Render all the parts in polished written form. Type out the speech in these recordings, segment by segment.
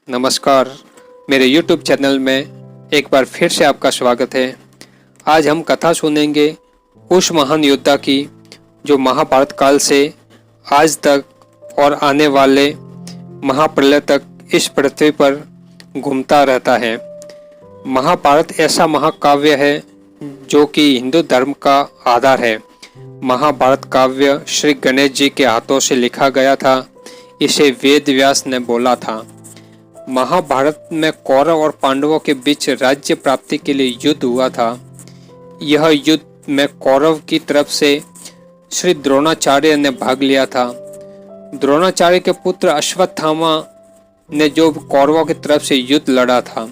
नमस्कार, मेरे YouTube channel में एक बार फिर से आपका स्वागत है। आज हम कथा सुनेंगे उस महान योद्धा की जो महाभारत काल से आज तक और आने वाले महाप्रलय तक इस पृथ्वी पर घूमता रहता है। महाभारत ऐसा महाकाव्य है जो कि हिंदू धर्म का आधार है। महाभारत काव्य श्री गणेश जी के हाथों से लिखा गया था। इसे वेद व्यास ने बोला था। महाभारत में कौरव और पांडवों के बीच राज्य प्राप्ति के लिए युद्ध हुआ था। यह युद्ध में कौरव की तरफ से श्री द्रोणाचार्य ने भाग लिया था। द्रोणाचार्य के पुत्र अश्वत्थामा ने जो कौरवों की तरफ से युद्ध लड़ा था।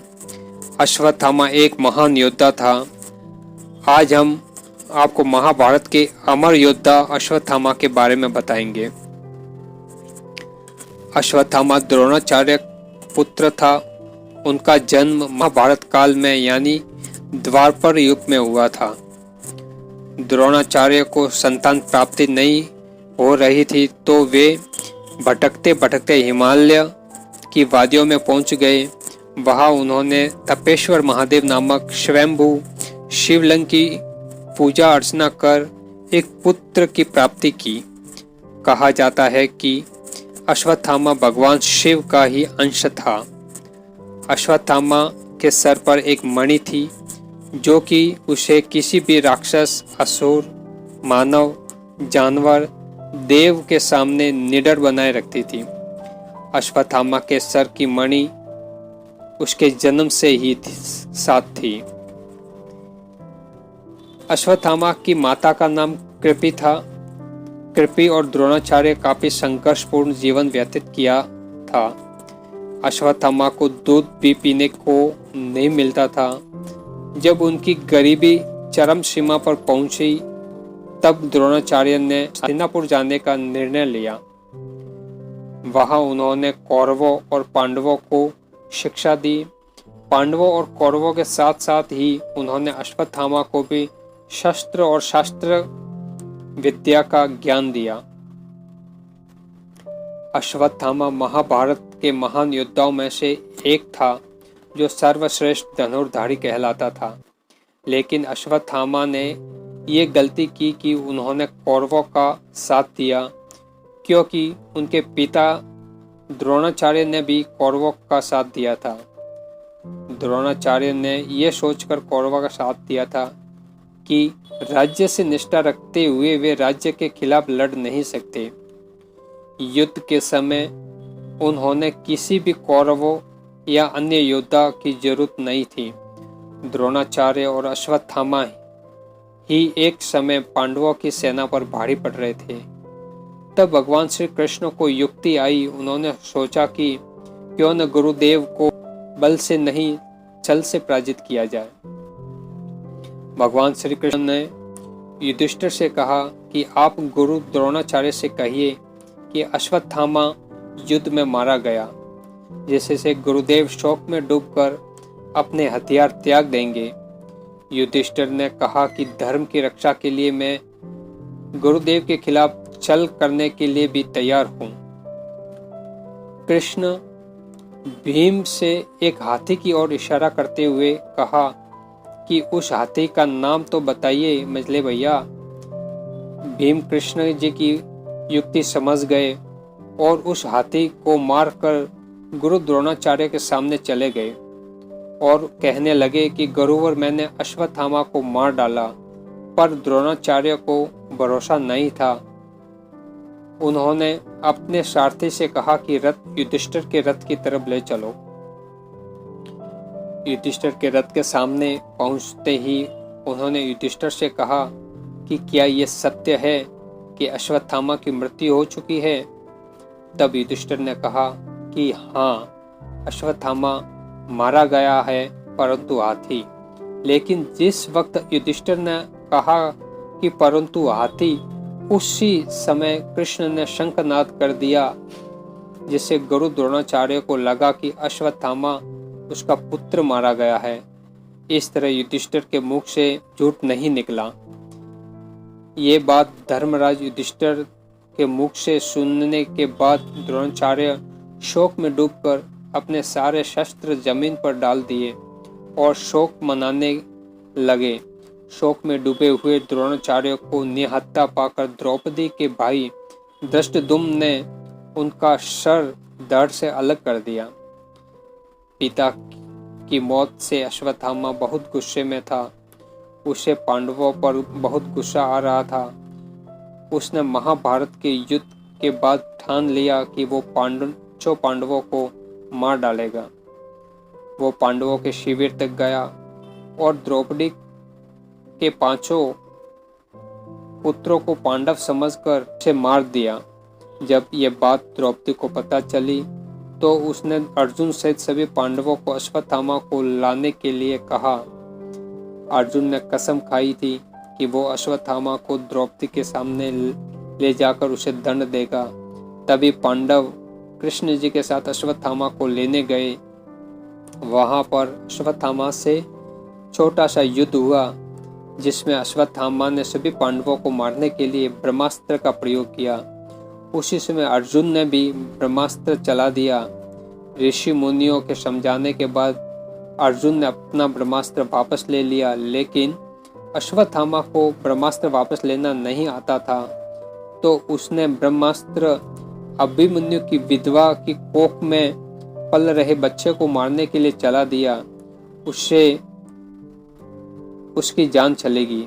अश्वत्थामा एक महान योद्धा था। आज हम आपको महाभारत के अमर योद्धा अश्वत्थामा के बारे में बताएंगे। अश्वत्थामा द्रोणाचार्य पुत्र था। उनका जन्म महाभारत काल में यानी द्वापर युग में हुआ था। द्रोणाचार्य को संतान प्राप्ति नहीं हो रही थी तो वे भटकते भटकते हिमालय की वादियों में पहुंच गए। वहां उन्होंने तपेश्वर महादेव नामक स्वयंभू शिवलिंग की पूजा अर्चना कर एक पुत्र की प्राप्ति की। कहा जाता है कि अश्वत्थामा भगवान शिव का ही अंश था। अश्वत्थामा के सर पर एक मणि थी जो कि उसे किसी भी राक्षस, असुर, मानव, जानवर, देव के सामने निडर बनाए रखती थी। अश्वत्थामा के सर की मणि उसके जन्म से ही साथ थी। अश्वत्थामा की माता का नाम कृपि था। कृपि और द्रोणाचार्य काफी संघर्षपूर्ण जीवन व्यतीत किया था। अश्वत्थामा को दूध भी पीने को नहीं मिलता था। जब उनकी गरीबी चरम सीमा पर पहुंची तब द्रोणाचार्य ने हस्तिनापुर जाने का निर्णय लिया। वहां उन्होंने कौरवों और पांडवों को शिक्षा दी। पांडवों और कौरवों के साथ साथ ही उन्होंने अश्वत्थामा को भी शस्त्र और शास्त्र विद्या का ज्ञान दिया। अश्वत्थामा महाभारत के महान योद्धाओं में से एक था जो सर्वश्रेष्ठ धनुर्धारी कहलाता था। लेकिन अश्वत्थामा ने ये गलती की कि उन्होंने कौरवों का साथ दिया, क्योंकि उनके पिता द्रोणाचार्य ने भी कौरवों का साथ दिया था। द्रोणाचार्य ने यह सोचकर कौरवों का साथ दिया था कि राज्य से निष्ठा रखते हुए वे राज्य के खिलाफ लड़ नहीं सकते। युद्ध के समय उन्होंने किसी भी कौरवों या अन्य योद्धा की जरूरत नहीं थी। द्रोणाचार्य और अश्वत्थामा ही एक समय पांडवों की सेना पर भारी पड़ रहे थे। तब भगवान श्री कृष्ण को युक्ति आई। उन्होंने सोचा कि क्यों न गुरुदेव को बल से नहीं छल से पराजित किया जाए। भगवान श्री कृष्ण ने युधिष्ठिर से कहा कि आप गुरु द्रोणाचार्य से कहिए कि अश्वत्थामा युद्ध में मारा गया, जिससे गुरुदेव शोक में डूबकर अपने हथियार त्याग देंगे। युधिष्ठिर ने कहा कि धर्म की रक्षा के लिए मैं गुरुदेव के खिलाफ छल करने के लिए भी तैयार हूं। कृष्ण भीम से एक हाथी की ओर इशारा करते हुए कहा कि उस हाथी का नाम तो बताइए मजले भैया। भीम कृष्ण जी की युक्ति समझ गए और उस हाथी को मारकर गुरु द्रोणाचार्य के सामने चले गए और कहने लगे कि गुरुवर, मैंने अश्वत्थामा को मार डाला, पर द्रोणाचार्य को भरोसा नहीं था। उन्होंने अपने सारथी से कहा कि रथ युधिष्ठिर के रथ की तरफ ले चलो। युधिष्ठिर के रथ के सामने पहुंचते ही उन्होंने युधिष्ठिर से कहा कि क्या यह सत्य है कि अश्वत्थामा की मृत्यु हो चुकी है? तब युधिष्ठिर ने कहा कि हाँ, अश्वत्थामा मारा गया है, परंतु हाथी। लेकिन जिस वक्त युधिष्ठिर ने कहा कि परंतु हाथी, उसी समय कृष्ण ने शंखनाद कर दिया, जिससे गुरु द्रोणाचार्य को लगा कि अश्वत्थामा उसका पुत्र मारा गया है। इस तरह युधिष्ठिर के मुख से झूठ नहीं निकला। ये बात धर्मराज युधिष्ठिर के मुख से सुनने के बाद द्रोणाचार्य शोक में डूबकर अपने सारे शस्त्र जमीन पर डाल दिए और शोक मनाने लगे। शोक में डूबे हुए द्रोणाचार्य को निहत्था पाकर द्रौपदी के भाई धृष्टद्युम्न ने उनका सर धड़ से अलग कर दिया। पिता की मौत से अश्वत्थामा बहुत गुस्से में था। उसे पांडवों पर बहुत गुस्सा आ रहा था। उसने महाभारत के युद्ध के बाद ठान लिया कि वो पांडवों को मार डालेगा। वो पांडवों के शिविर तक गया और द्रौपदी के 5 पुत्रों को पांडव समझकर उसे मार दिया। जब ये बात द्रौपदी को पता चली तो उसने अर्जुन सहित सभी पांडवों को अश्वत्थामा को लाने के लिए कहा। अर्जुन ने कसम खाई थी कि वो अश्वत्थामा को द्रौपदी के सामने ले जाकर उसे दंड देगा। तभी पांडव कृष्ण जी के साथ अश्वत्थामा को लेने गए। वहां पर अश्वत्थामा से छोटा सा युद्ध हुआ जिसमें अश्वत्थामा ने सभी पांडवों को मारने के लिए ब्रह्मास्त्र का प्रयोग किया। उसी समय अर्जुन ने भी ब्रह्मास्त्र चला दिया। ऋषि मुनियों के समझाने के बाद अर्जुन ने अपना ब्रह्मास्त्र वापस ले लिया, लेकिन अश्वत्थामा को ब्रह्मास्त्र वापस लेना नहीं आता था। तो उसने ब्रह्मास्त्र अभिमन्यु की विधवा की कोख में पल रहे बच्चे को मारने के लिए चला दिया। उससे उसकी जान चलेगी।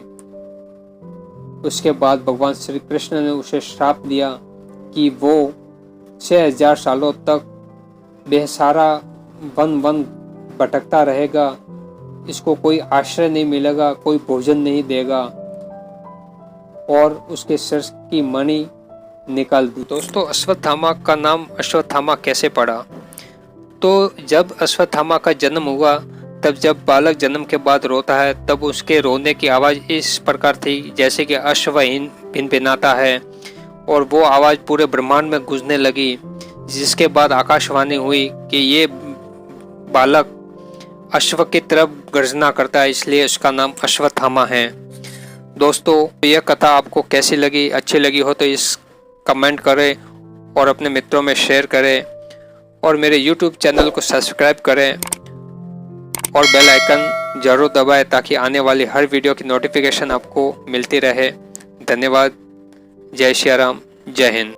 उसके बाद भगवान श्री कृष्ण ने उसे श्राप दिया कि वो 6000 सालों तक बेसहारा वन भटकता रहेगा। इसको कोई आश्रय नहीं मिलेगा, कोई भोजन नहीं देगा, और उसके सिर की मणि निकाल दी। दोस्तों, अश्वत्थामा का नाम अश्वत्थामा कैसे पड़ा? तो जब अश्वत्थामा का जन्म हुआ, तब जब बालक जन्म के बाद रोता है तब उसके रोने की आवाज़ इस प्रकार थी जैसे कि अश्व भिनभिनाता है, और वो आवाज़ पूरे ब्रह्मांड में गूंजने लगी। जिसके बाद आकाशवाणी हुई कि ये बालक अश्व की तरफ गर्जना करता है, इसलिए उसका नाम अश्वत्थामा है। दोस्तों, यह कथा आपको कैसी लगी? अच्छी लगी हो तो इस कमेंट करें और अपने मित्रों में शेयर करें, और मेरे YouTube चैनल को सब्सक्राइब करें और बेल आइकन जरूर दबाएं ताकि आने वाली हर वीडियो की नोटिफिकेशन आपको मिलती रहे। धन्यवाद। जय श्री राम। जय हिंद।